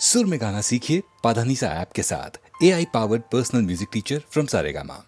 सुर में गाना सीखिए पाधानीसा ऐप के साथ। AI powered personal music teacher from Saregama.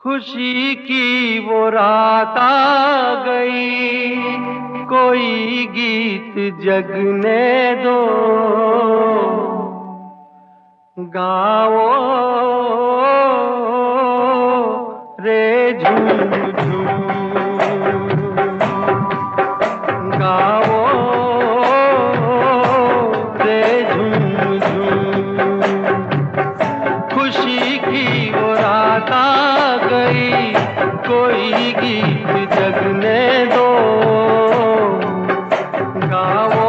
खुशी की वो रात आ गई, कोई गीत जगने दो, गाओ रे झूम झूम, गाओ रे झूम झूम। खुशी की वो रात आ गई, कोई गीत जगने दो, गाओ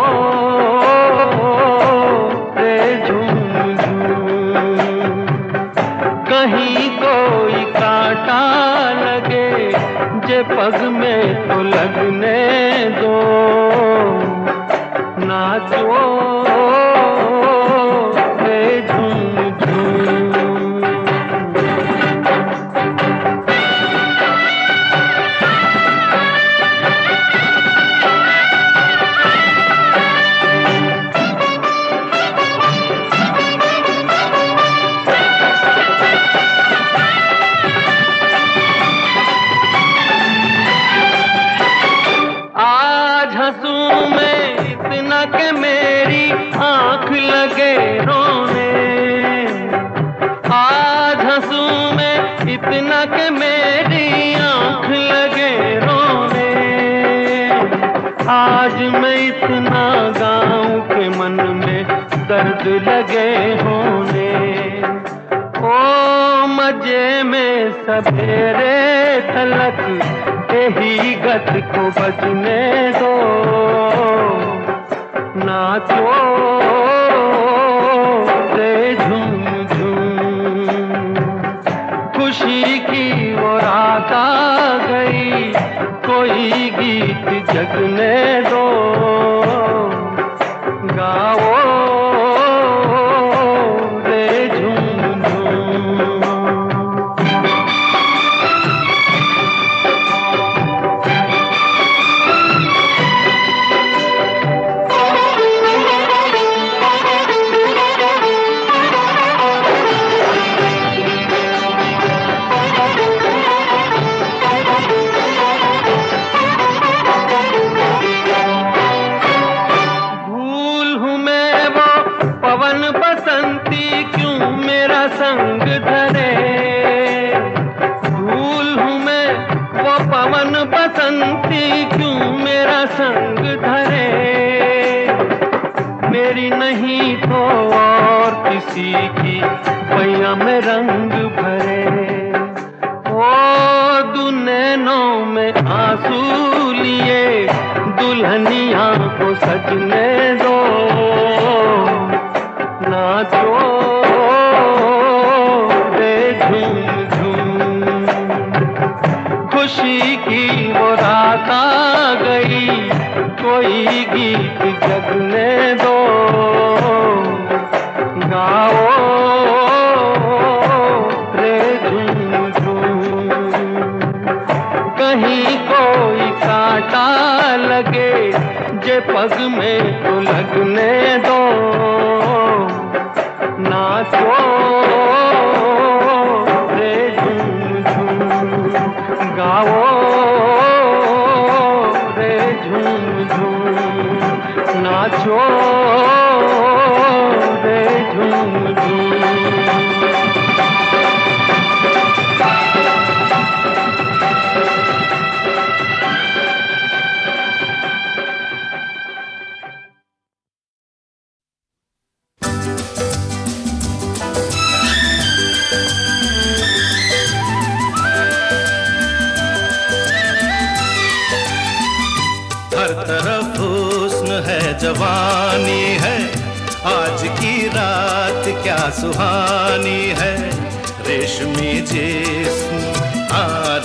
रे झूम झूम। कहीं कोई कांटा लगे जे पग में तो लगने दो, नाचो रे झूम झूम। आज हंसूं मैं इतना कि मेरी आंख लगे रोने, आज हंसूं मैं इतना कि मेरी आंख लगे रोने, आज मैं इतना गाऊं के मन में दर्द लगे होने। ओ मजे में सवेरे तलक यही गत को बजने दो, नाचो रे झूम झूम। खुशी की वो रात आ गई, कोई गीत जगने दो, गाओ रे झूम झूम। पवन बसंती क्यों मेरा संग धरे, भूल हूँ मैं वो पवन बसंती क्यों मेरा संग धरे, मेरी नहीं तो और किसी की पैया में रंग भरे। ओ दुनैनों में आंसू लिए दुल्हनिया को सजने दो, नाचो रे झूम झूम। खुशी की वो रात आ गई, कोई गीत जगने दो, गाओ रे झूम झूम। कहीं कोई लगे जे पग में तो लगने दो, नाचो रे झूम झूम, गाओ रे झूम झूम, नाचो रे झूम झूम। हर तरफ हुस्न है, जवानी है, आज की रात क्या सुहानी है। रेशमी जिस्म,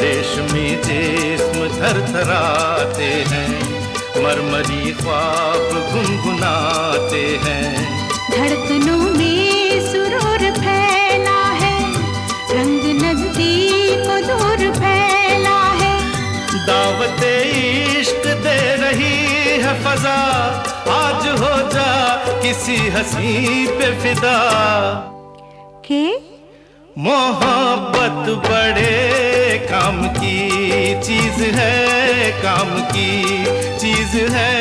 रेशमी जिस्म थरथराते हैं, मरमरी ख्वाब गुनगुनाते हैं। धड़कनों में सुरूर फैला है, रंग नजदीक दूर फैला है। दावते इश्क दे रही है फजा, आज हो जा किसी हंसी पे फिदा। के मोहब्बत बड़े काम की चीज है, काम की चीज है।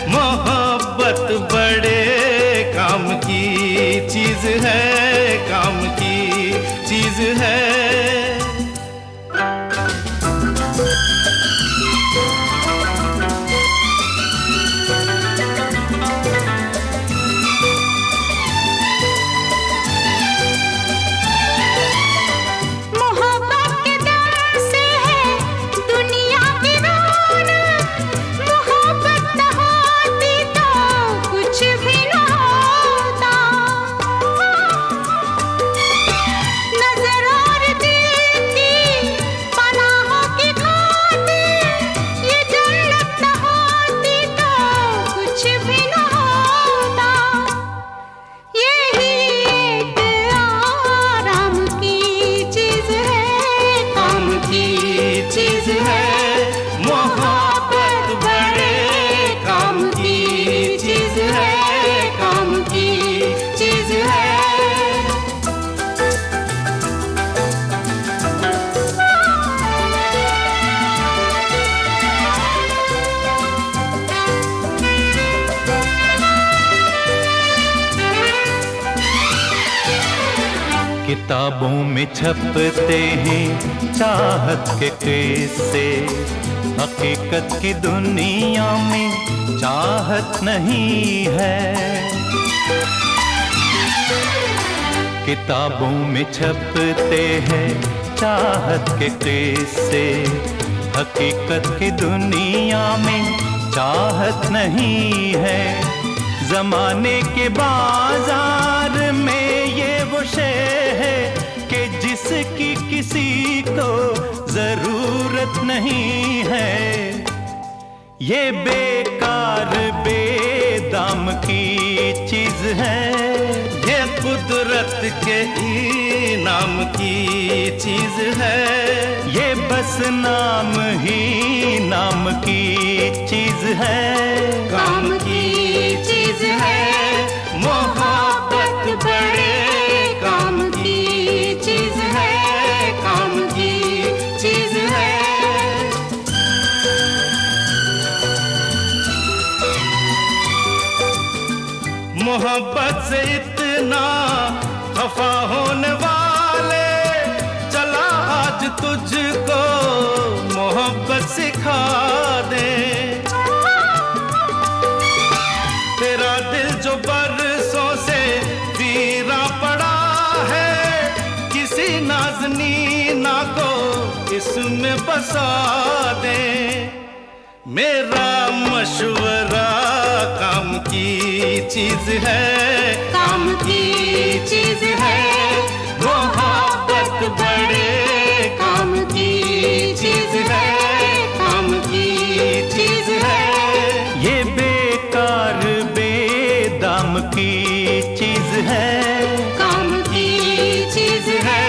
मोहब्बत बड़े काम की चीज है, काम की चीज है। किताबों में छपते हैं चाहत के किस्से, हकीकत की दुनिया में चाहत नहीं है। किताबों में छपते हैं चाहत के किस्से, हकीकत की दुनिया में चाहत नहीं है। जमाने के बाजार में ये वो शे है कि जिसकी किसी को जरूरत नहीं है। ये बेकार बेदाम की चीज है, ये कुदरत के इनाम की चीज है। ये बस नाम ही नाम की चीज है, काम की चीज है। मोहब्बत बड़े काम की चीज है, काम की चीज है। मोहब्बत से इतना खफा होने वाले, चला आज तुझको मोहब्बत सिखा दे। तेरा दिल जो बरसों से वीरा पड़ा है, किसी नाज़नीना को इसमें बसा दे। मेरा मशवरा काम की चीज है, काम की चीज है। मोहब्बत बड़े काम की चीज है, काम की चीज है। ये बेकार बेदाम की चीज है, काम की चीज है।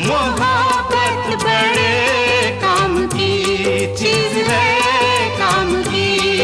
मोहब्बत बड़े काम की चीज है, काम की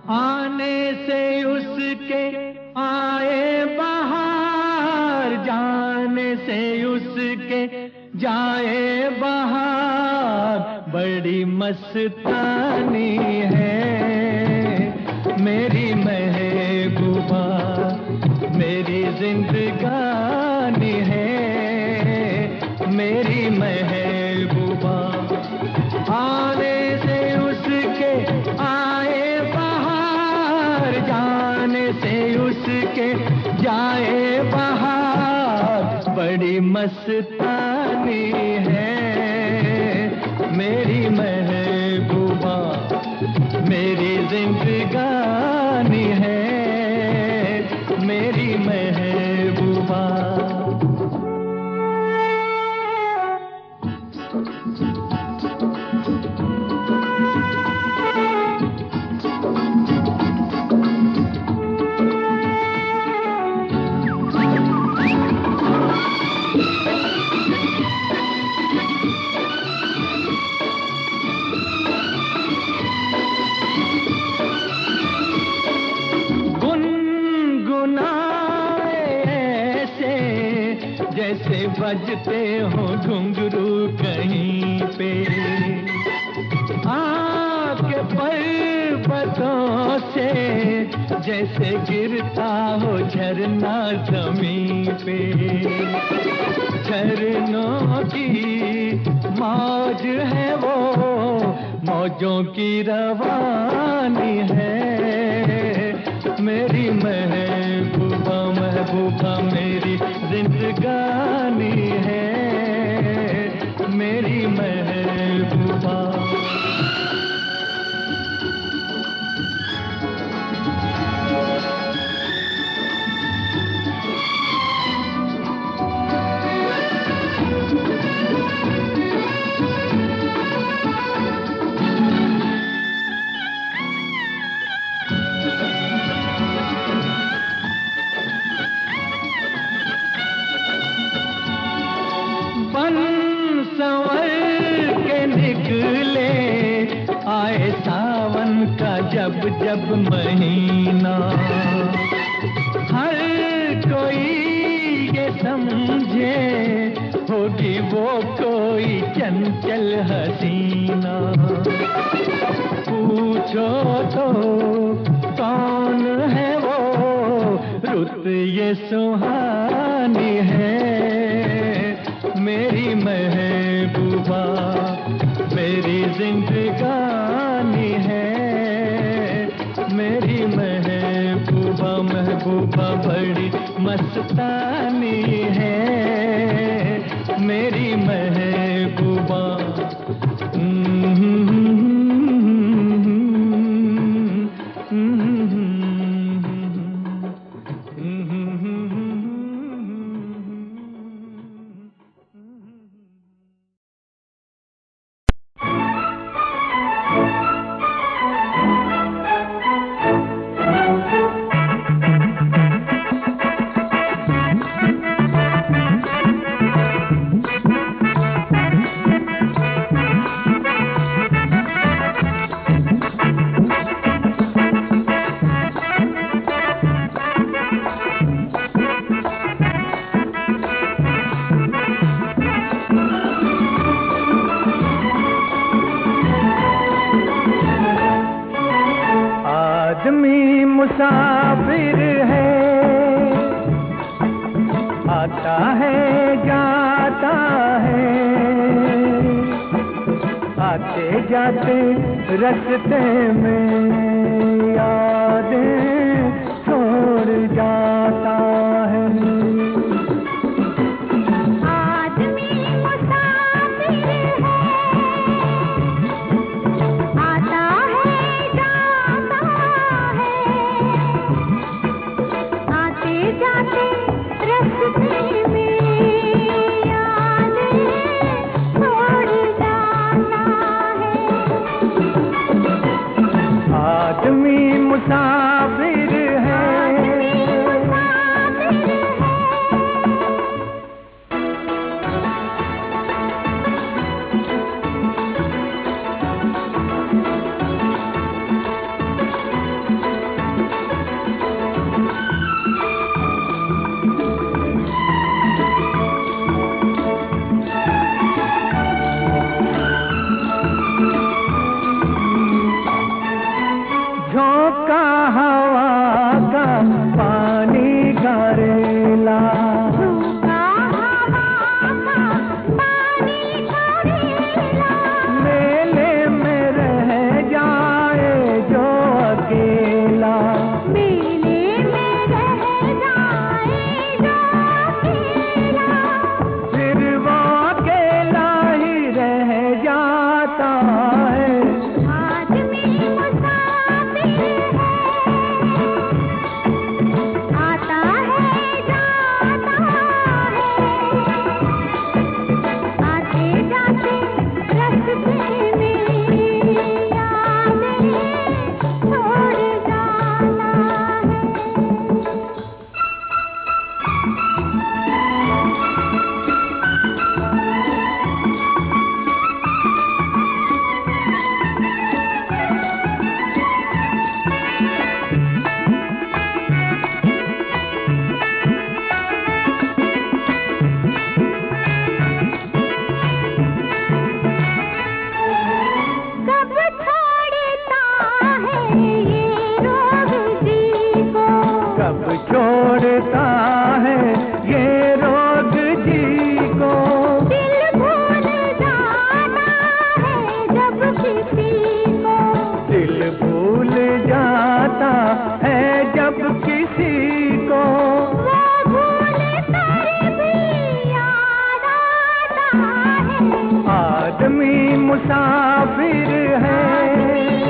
आने से उसके आए बहार, जाने से उसके जाए बहार, बड़ी मस्तानी है मेरी महबूबा, मेरी जिंदगानी है मेरी महबूबा। आने से उसके आए बहार, जाने से उसके जाए बहार, बड़ी मस्तानी है मेरी महबूबा, मेरी जिंदगानी है मेरी महबूबा। जैसे बजते हो घुंघरू कहीं पे, आपके पर्वतों से जैसे गिरता हो झरना जमीन पे। झरनों की मौज है वो, मौजों की रवानी है मेरी महबूबा, महबूबा मेरी जिंदगानी है मेरी महबूबा। संवर के निकले आए सावन का जब जब महीना, हर कोई ये समझे होगी वो कोई चंचल हसीना। पूछो तो कौन है वो, रुत ये सुहानी है मेरी महबूबा, मेरी जिंदगानी है मेरी महबूबा, महबूबा बड़ी मस्तानी है मेरी महबूबा। आदमी मुसाफिर है, आता है जाता है, आते जाते रास्ते में यादें छोड़ जाता है। जाते रास्ते में यादें छोड़ जाता है। आदमी मुसाफिर है, झोंका हवा का पानी गरेला, मेले में रह जाए जो अकेला, मेले में रह जाए जो अकेला, फिर वो अकेला ही रह जाता है। आदमी मुसाफिर है, आता है जाता है, आते जाते रास्ते में यादें छोड़ जाता कब छोड़ता है ये रोग जी को, कब छोड़ता है ये रोग जी को, दिल भूल जाता है जब किसी को, दिल भूल जाता है जब किसी को, वो भूल कर भी याद आता है। आदमी मुसाफिर है,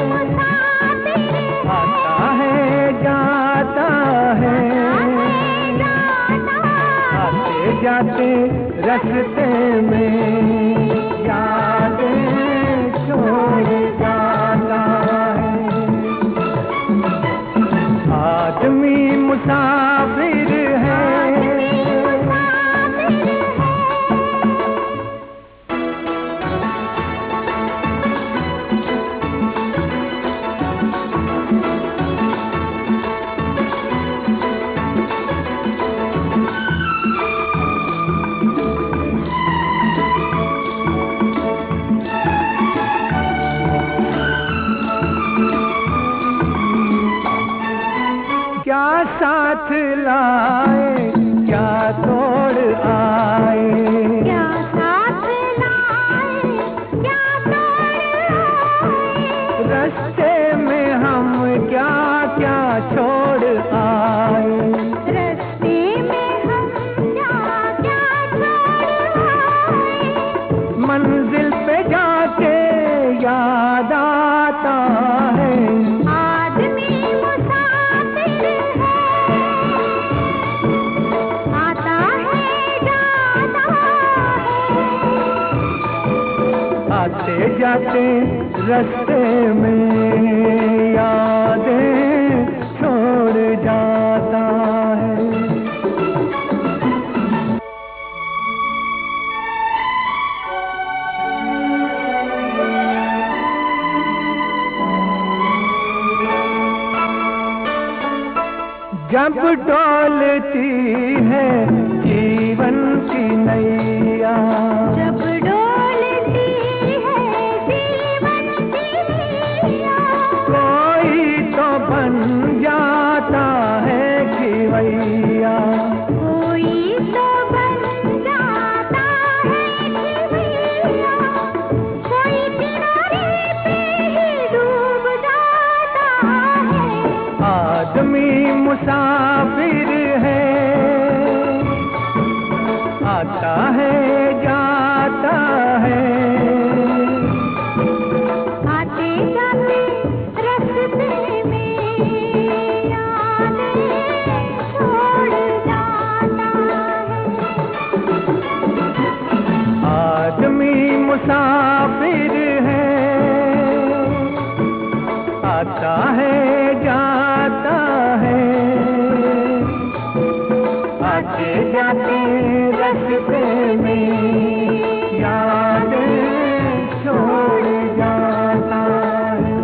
मुसाफिर आता है जाता है, आते जाते रास्ते में यादें छोड़ जाता है। आदमी मुसाफिर है, क्या साथ लाए क्या तोड़ आए, क्या साथ लाए क्या तोड़ आए, रास्ते में हम क्या क्या छोड़ आए, रास्ते में हम क्या क्या छोड़ आए, मंजिल पे जाके याद आता है। आदमी मुसाफिर है, आता है जाता है, आते जाते रास्ते में यादें छोड़ जाता है। जब डोलती है जीवन की नैया, जब डोलती है जीवन की नैया, कोई तो बन जाता है खिवैया, कोई तो बन जाता है खिवैया, कोई किनारे पे ही डूब जाता है। आदमी मुसाफिर है, आता है जाता है, आते जाते रास्ते में यादें छोड़ आते जाते रास्ते में यादें छोड़ जाता है,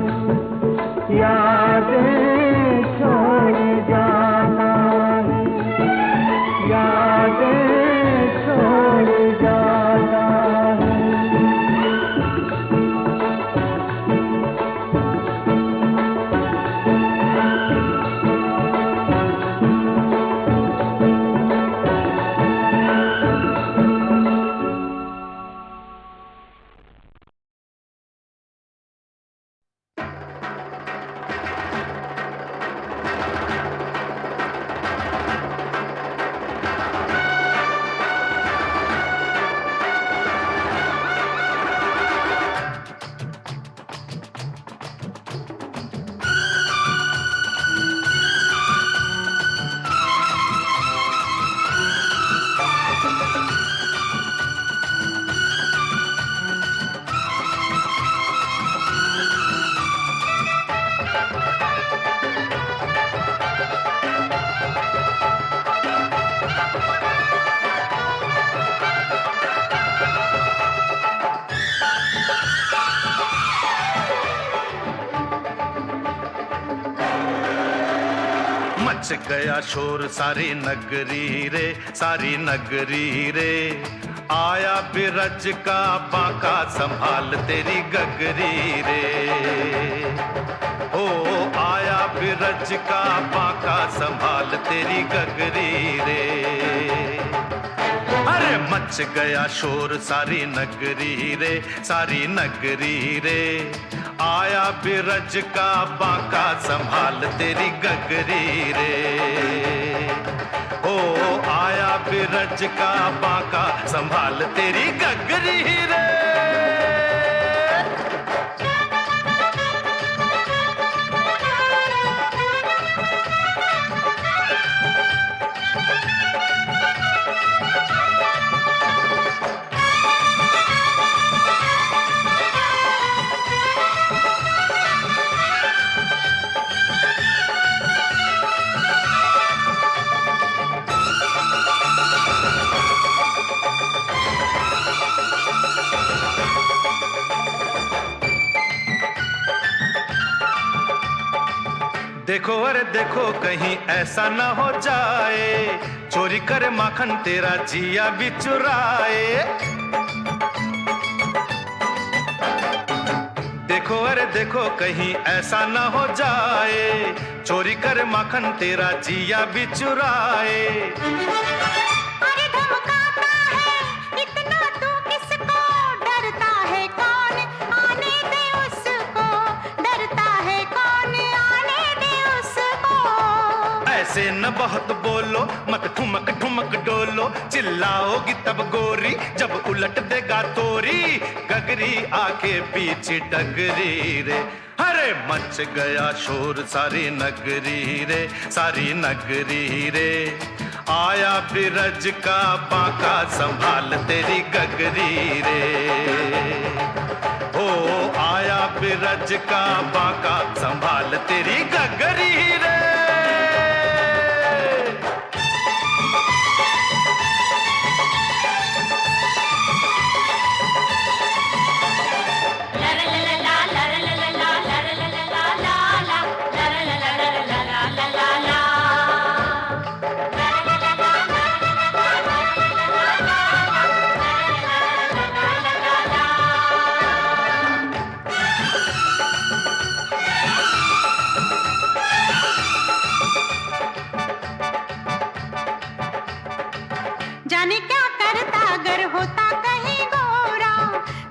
यादें छोड़ जाता है, यादें छोड़ जाता है। मच गया शोर सारी नगरी रे, सारी नगरी रे। आया बिरज का बांका संभाल तेरी गगरी रे। ओ आया बिरज का बांका संभाल तेरी गगरी रे। अरे मच गया शोर सारी नगरी रे, सारी नगरी रे। आया बिरज का बांका संभाल तेरी गगरी रे। ओ आया बिरज का बांका संभाल तेरी गगरी रे। देखो अरे देखो कहीं ऐसा न हो जाए, चोरी करे माखन तेरा जिया भी चुराए। देखो अरे देखो कहीं ऐसा न हो जाए, चोरी करे माखन तेरा जिया भी चुराए। अरे धमकाता है इतना तू किसको, डरता है कौन आने दे उसको, डरता है कौन आने दे उसको। ऐसे न बहुत बोलो, मत ठुमक ठुमक डोलो, चिल्लाओगी तब गोरी जब उलट देगा तोरी गगरी आके बीच डगरी रे। अरे मच गया शोर सारी नगरी रे, सारी नगरी रे। आया बिरज का बांका संभाल तेरी गगरी रे। ओ आया बिरज का बांका संभाल तेरी गगरी रे। जाने क्या करता अगर होता कहीं गोरा,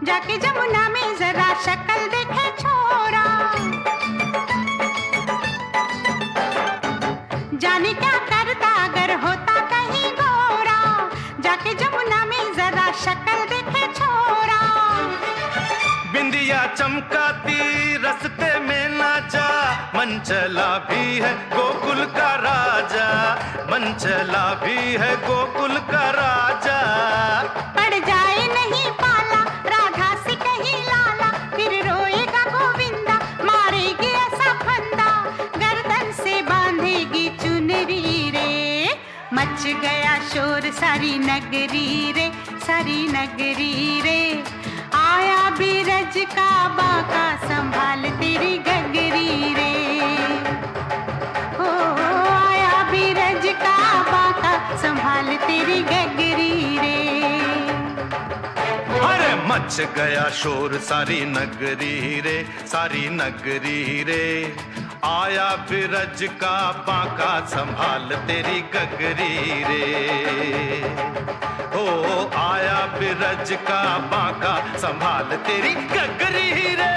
जाके जमुना में जरा शक्ल देखे छोरा। जाने क्या करता अगर होता कहीं गोरा, जाके जमुना में जरा शक्ल देखे छोरा। बिंदिया चमकाती रस्ते में ना जा, मन चला भी है गोकुल का राजा, मन चला भी है गोकुल का राजा। पड़ जाए नहीं पाला राधा से कहीं लाला, फिर रोएगा गोविंदा, मारेगी ऐसा फंदा, गर्दन से बांधेगी चुनरी रे। मच गया शोर सारी नगरी रे, सारी नगरी रे। आया बीरज का बाका संभाल तेरी गगरी रे। ओ आया बीरज का बाका संभाल तेरी गगरी रे। अरे मच गया शोर सारी नगरी रे, सारी नगरी रे। आया बिरज का बांका संभाल तेरी गगरी रे। ओ आया बिरज का बांका संभाल तेरी गगरी रे।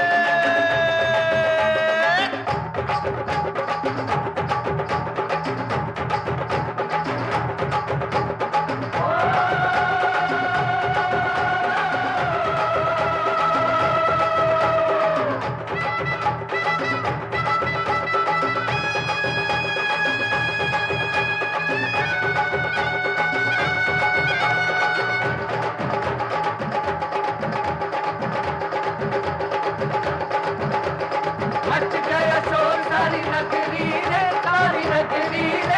मच गया शोर सारी नगरी रे, सारी नगरी रे।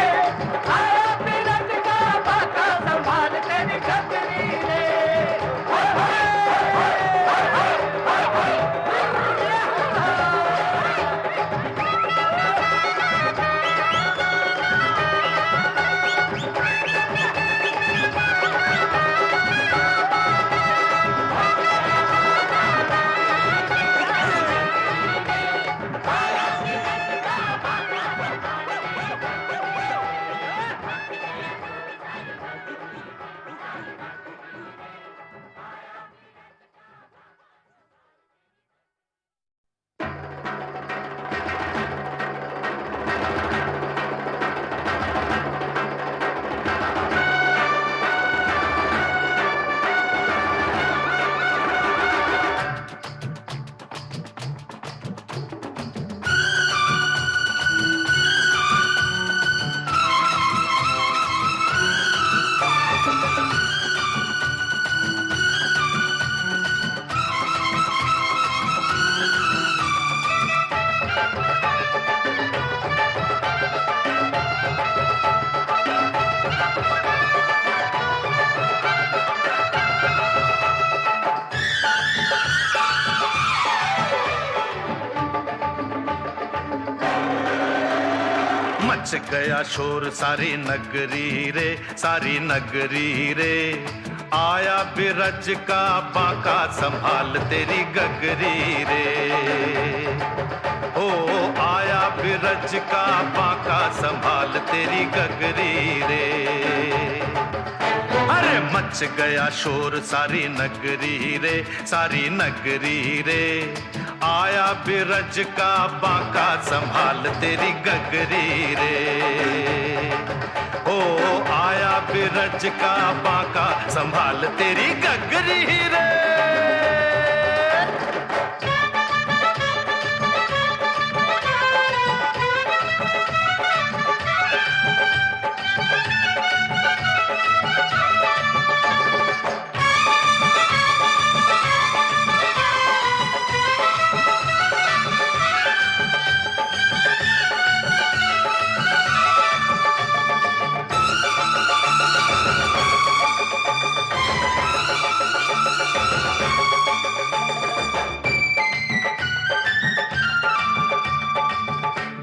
आया बिरज का बाका संभाल तेरी गगरी रे। मच गया शोर सारी नगरी रे, सारी नगरी रे। आया बिरज का बांका संभाल तेरी गगरी रे। ओ आया बिरज का बांका संभाल तेरी गगरी रे। अरे मच गया शोर सारी नगरी रे, सारी नगरी रे। आया बिरज का बांका संभाल तेरी गगरी रे। ओ आया बिरज का बांका संभाल तेरी गगरी रे।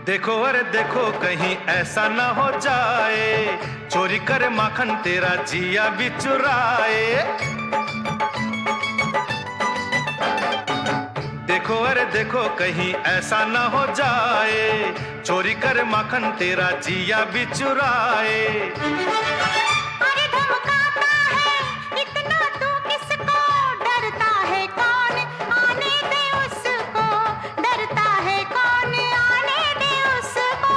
देखो अरे देखो कहीं ऐसा ना हो जाए, चोरी करे माखन तेरा जिया भी चुराए। देखो अरे देखो कहीं ऐसा ना हो जाए, चोरी करे माखन तेरा जिया भी चुराए। अरे धमकाता है इतना तू किसको, डरता है कौन आने दे उसको, डरता है कौन आने दे उसको।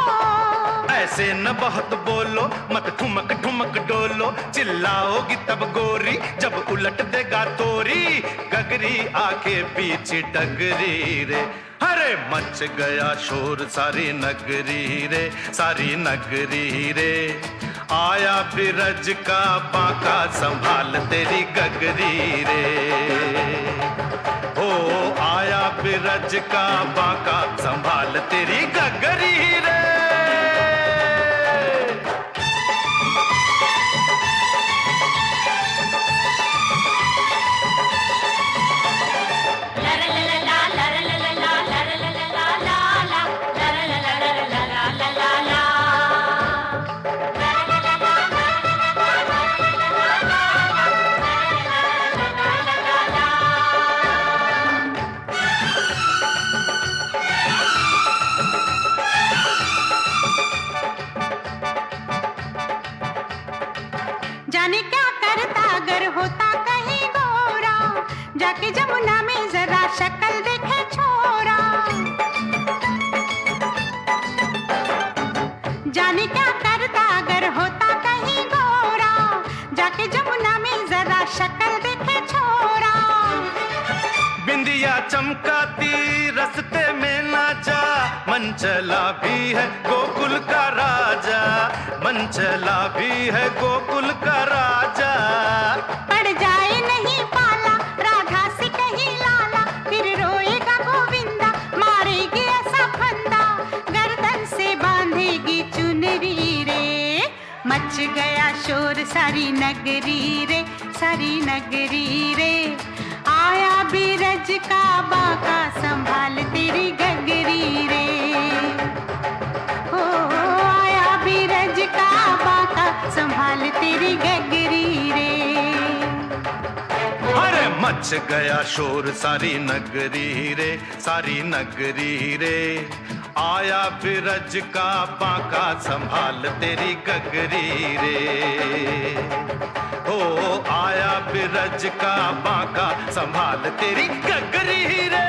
ऐसे न बहुत बोलो, मत ठुमक ठुमक डोलो, चिल्लाओगी तब गोरी जब उलट देगा तोरी। गगरी आके पीछे डगरी रे। अरे मच गया शोर सारी नगरी रे, सारी नगरी रे। आया बिरज का बांका संभाल तेरी गगरी रे। ओ आया बिरज का बांका संभाल तेरी गगरी रे। होता कहीं गोरा, जाके जमुना में जरा शक्ल देखे छोरा। जाने क्या करता अगर होता कहीं गोरा, जाके जमुना में जरा शक्ल देखे छोरा। बिंदिया चमकाती रस्ते में नाचा, मन चला भी है गोकुल का राजा, मन चला भी है गोकुल का राजा। पड़ जाए नहीं पाला राधा से कहीं लाला, फिर रोएगा गोविंदा, मारेगी ऐसा फंदा, गर्दन से बांधेगी चुनरी रे। मच गया शोर सारी नगरी रे, सारी नगरी रे। आया बीरज का बाका संभाल तेरी गगरी रे। ओ आया बीरज का बाका संभाल तेरी गगरी रे। अरे मच गया शोर सारी नगरी रे, सारी नगरी रे। आया बिरज का बांका संभाल तेरी गगरी रे। ओ आया बिरज का बांका संभाल तेरी गगरी रे।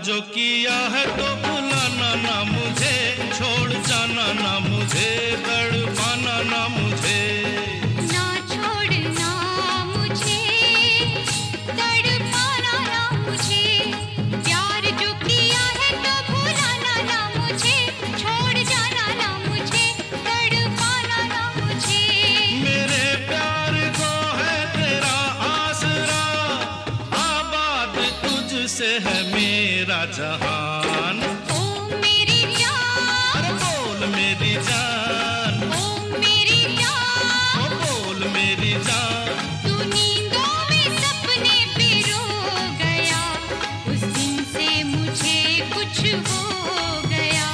जो किया है तो भुलाना ना मुझे, छोड़ जाना ना मुझे, तड़पाना ना मुझे, ना छोड़ना मुझे, तड़पाना ना मुझे, प्यार जो किया है तो भुलाना ना मुझे, छोड़ जाना ना मुझे, तड़पाना ना मुझे। मेरे प्यार को है तेरा आसरा, आबाद तुझसे है मेरा जहान। ओ मेरी जान, अरे बोल मेरी जान, ओ मेरी जान, ओ बोल मेरी जान। तू नींदों में सपने पिरो गया, उस दिन से मुझे कुछ हो गया।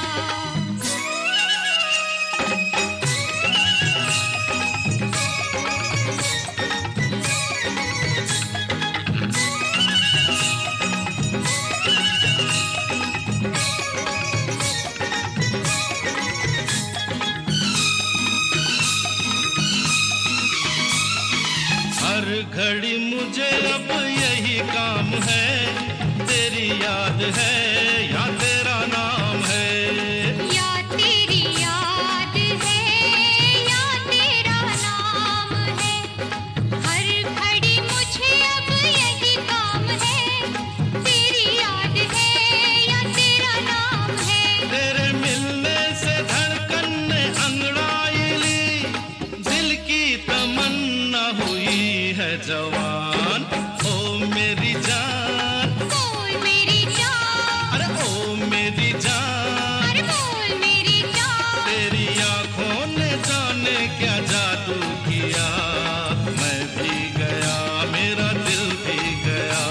घड़ी मुझे अब यही काम है, तेरी याद है या तेरा नाम है। या तेरी याद है या तेरा नाम है, हर घड़ी मुझे अब यही काम है, तेरी याद है या तेरा नाम है। तेरे मिलने से धड़कन ने अंगड़ाई ली, दिल की तमन्ना हुई है जवान। ओ मेरी जान, बोल मेरी जान, अरे ओ मेरी जान, अरे बोल मेरी जान। तेरी आंखों ने जाने क्या जादू किया, मैं भी गया मेरा दिल भी गया।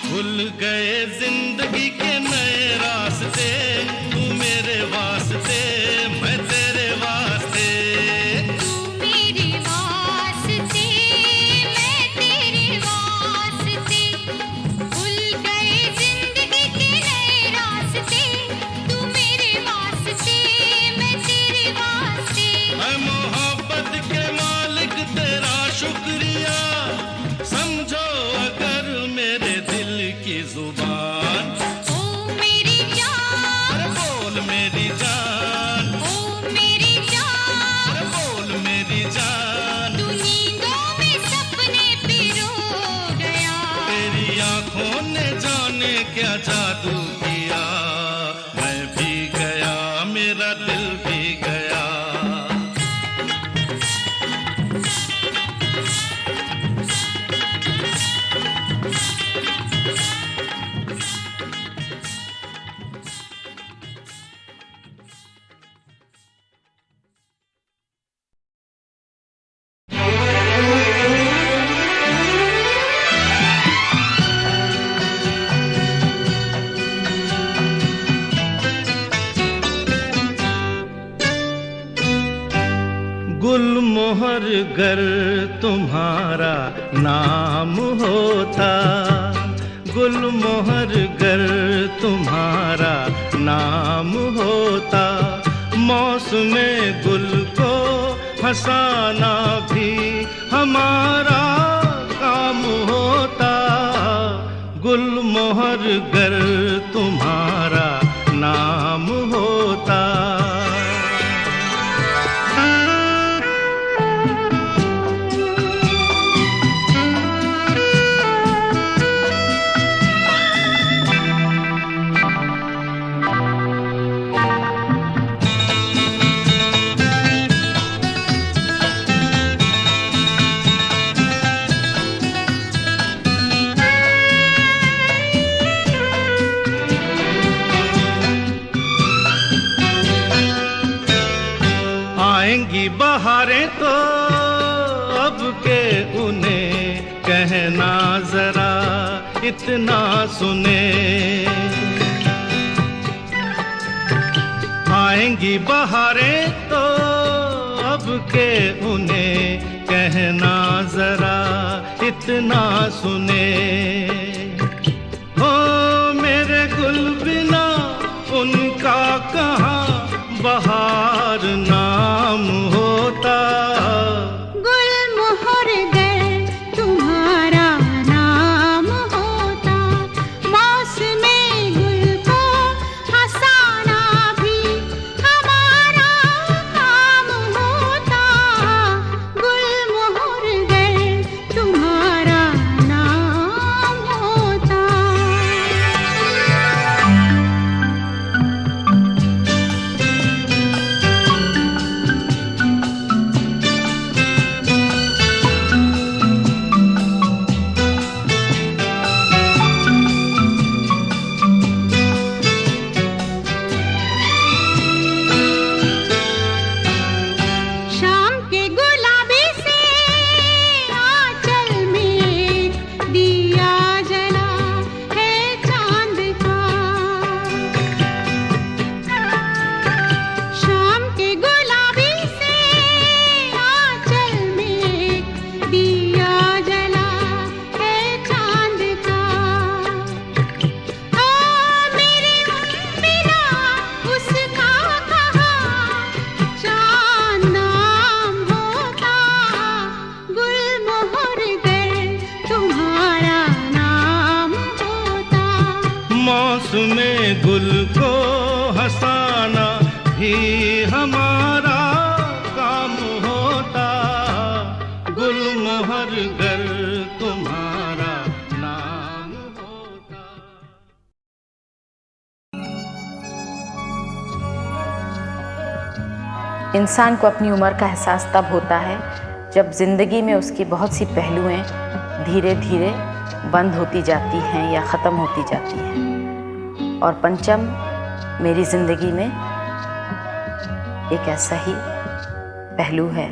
भूल गए जिंदगी के नए रास्ते, तू मेरे वास्ते मैं तेरे वास्ते। तू मेरे वास्ते मैं तेरे वास्ते, भूल गए जिंदगी के नए रास्ते, तू मेरे वास्ते मैं तेरे वास्ते। मैं मोहब्बत के मालिक तेरा शुक्रिया, समझो अगर मेरे दिल की जुबान। ओ मेरी जान, अरे बोल मेरी जान, ओ मेरी जान। अरे बोल मेरी जान, तू नींदों में सपने पिरो गया, तेरी आंखों ने जाने क्या जादू किया, मैं भी गया मेरा दिल भी गया। गुलमोहर गर तुम्हारा नाम होता, गुलमोहर गर तुम्हारा नाम होता, मौसमे गुल को हंसाना भी हमारा काम होता। गुलमोहर गर तुम्हारा नाम होता। आएंगी बहारें तो अब के उन्हें कहना जरा इतना सुने। आएंगी बहारें तो अब के उन्हें कहना जरा इतना सुने। हो मेरे गुल बिना उनका कहाँ बहार नाम होता। गुलमोहर गर तुम्हारा नाम होता, मौसमे गुल को हंसाना भी हमारा काम होता। गुलमोहर गर तुम्हारा नाम होता। गुल को हंसाना भी हमारा काम होता, गुलमोहर गर तुम्हारा नाम होता। इंसान को अपनी उम्र का एहसास तब होता है जब ज़िंदगी में उसकी बहुत सी पहलुएं धीरे धीरे बंद होती जाती हैं या ख़त्म होती जाती हैं। और पंचम मेरी ज़िंदगी में एक ऐसा ही पहलू है।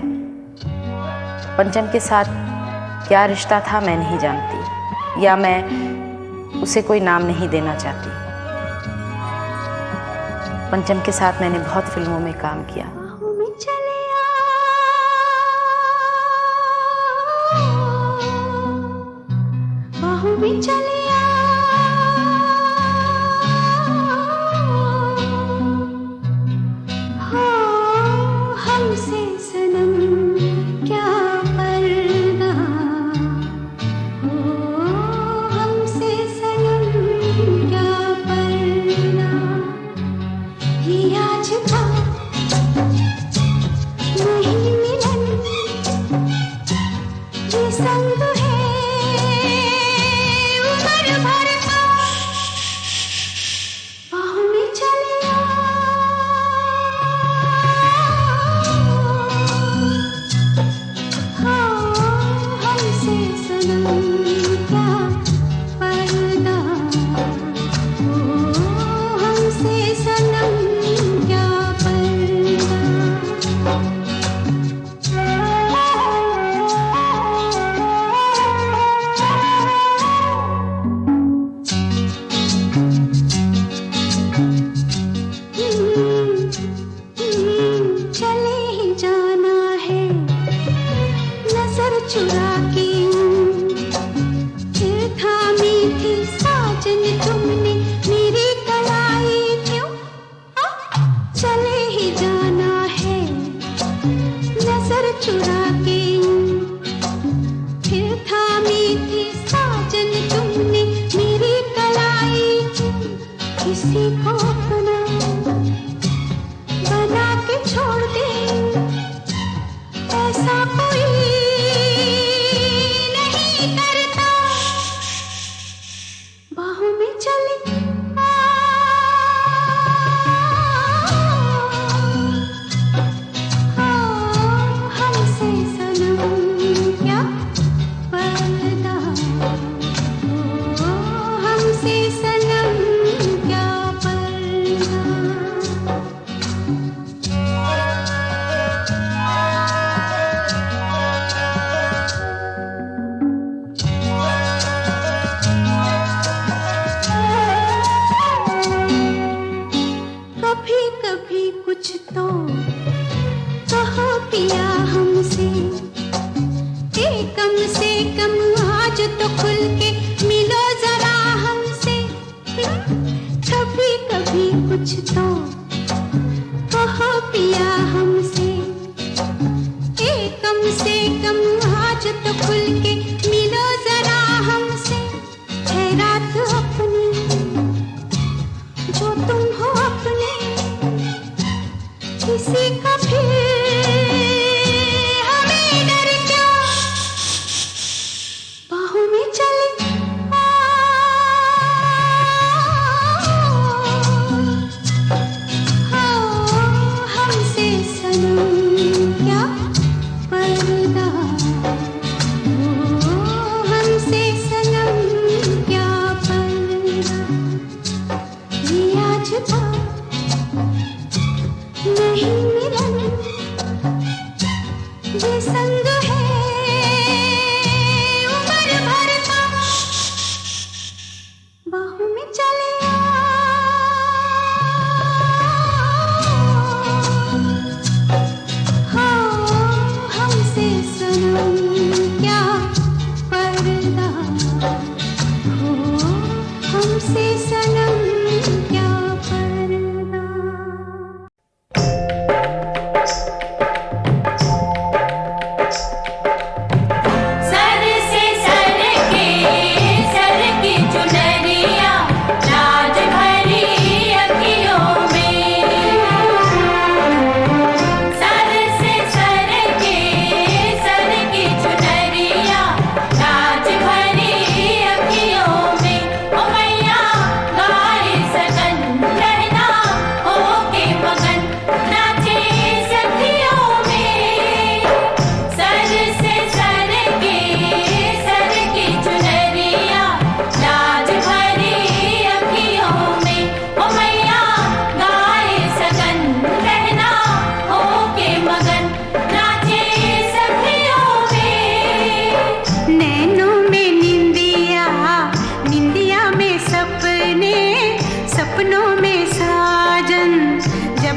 पंचम के साथ क्या रिश्ता था मैं नहीं जानती, या मैं उसे कोई नाम नहीं देना चाहती। पंचम के साथ मैंने बहुत फिल्मों में काम किया।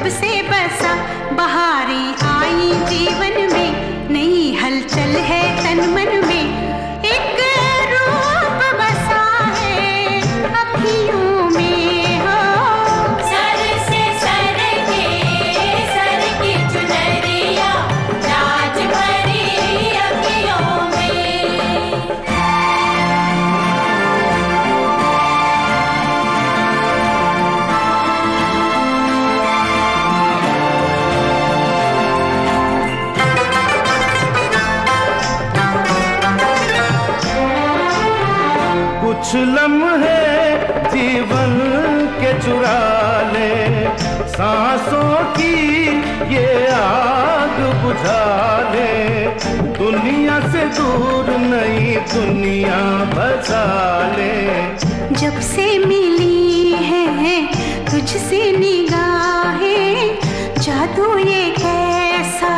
जब से बसा बहारें आई जीवन में, नई हलचल है तन मन में, एक रूप बसा है अखियों में हो। सर से सर की चुनरिया राज भरी अखियों में। कुछ लम्हे जीवन के चुरा ले, सांसों की ये आग बुझा ले, दुनिया से दूर नई दुनिया बसा ले। जब से मिली है तुझसे निगाहें, जादू ये कैसा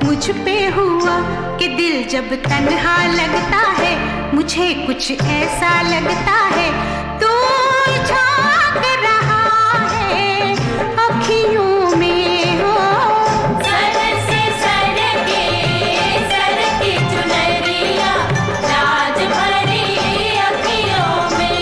मुझ पे हुआ कि दिल जब तन्हा लगता है, मुझे कुछ ऐसा लगता है तू झांक रहा है अखियों में हो। सर से सर की चुनरिया राज भरी अखियों में।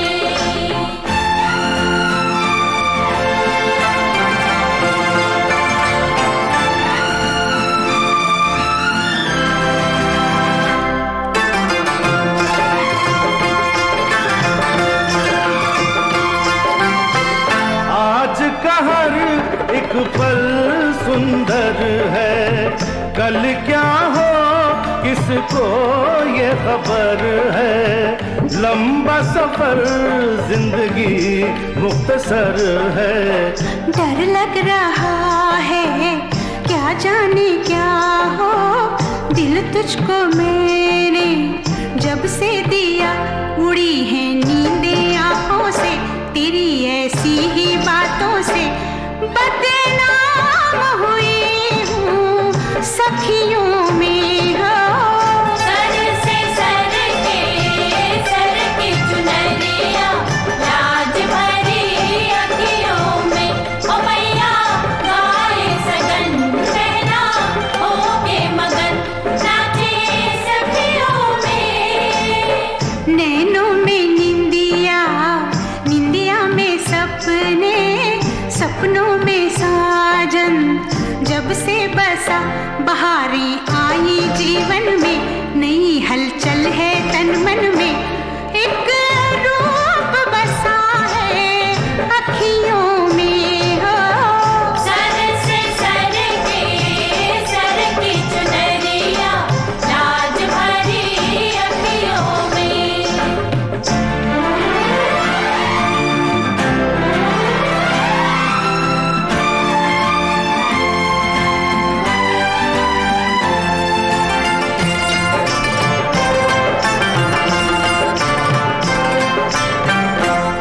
आज का हर एक पल सुंदर है, कल क्या हो किसको ये खबर है। लंबा सफर जिंदगी मुख्तसर है। डर लग रहा है क्या जाने क्या हो, दिल तुझको मैंने जब से दिया, उड़ी है नींदें आंखों से तेरी ऐसी ही बातों से, बदनाम हुई हूँ सखियों में हो। सर से सर की चुनरिया राज भरी अखियों में। ओ मैया गाए सजन पहना होके मगन, नाचे सखियों में। नैनों में निंदिया, निंदिया में सपने, सपनों में साजन, जब से बसा बहारें आई जीवन में, नई हलचल है तन मन में, एक रूप बसा है अखियों में हो। सर से सर की चुनरिया राज भरी अखियों में।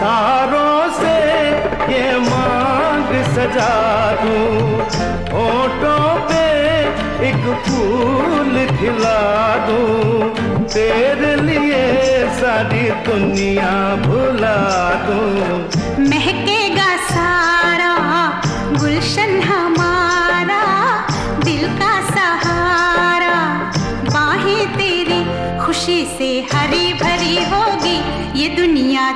तारों से ये मांग सजा दूं, होठों पे एक फूल खिला दूं, तेरे लिए सारी दुनिया भुला दूं। महकेगा सारा गुलशन हमारा, दिल का सहारा, बाहें तेरी खुशी से हरी भरी होगी ये दुनिया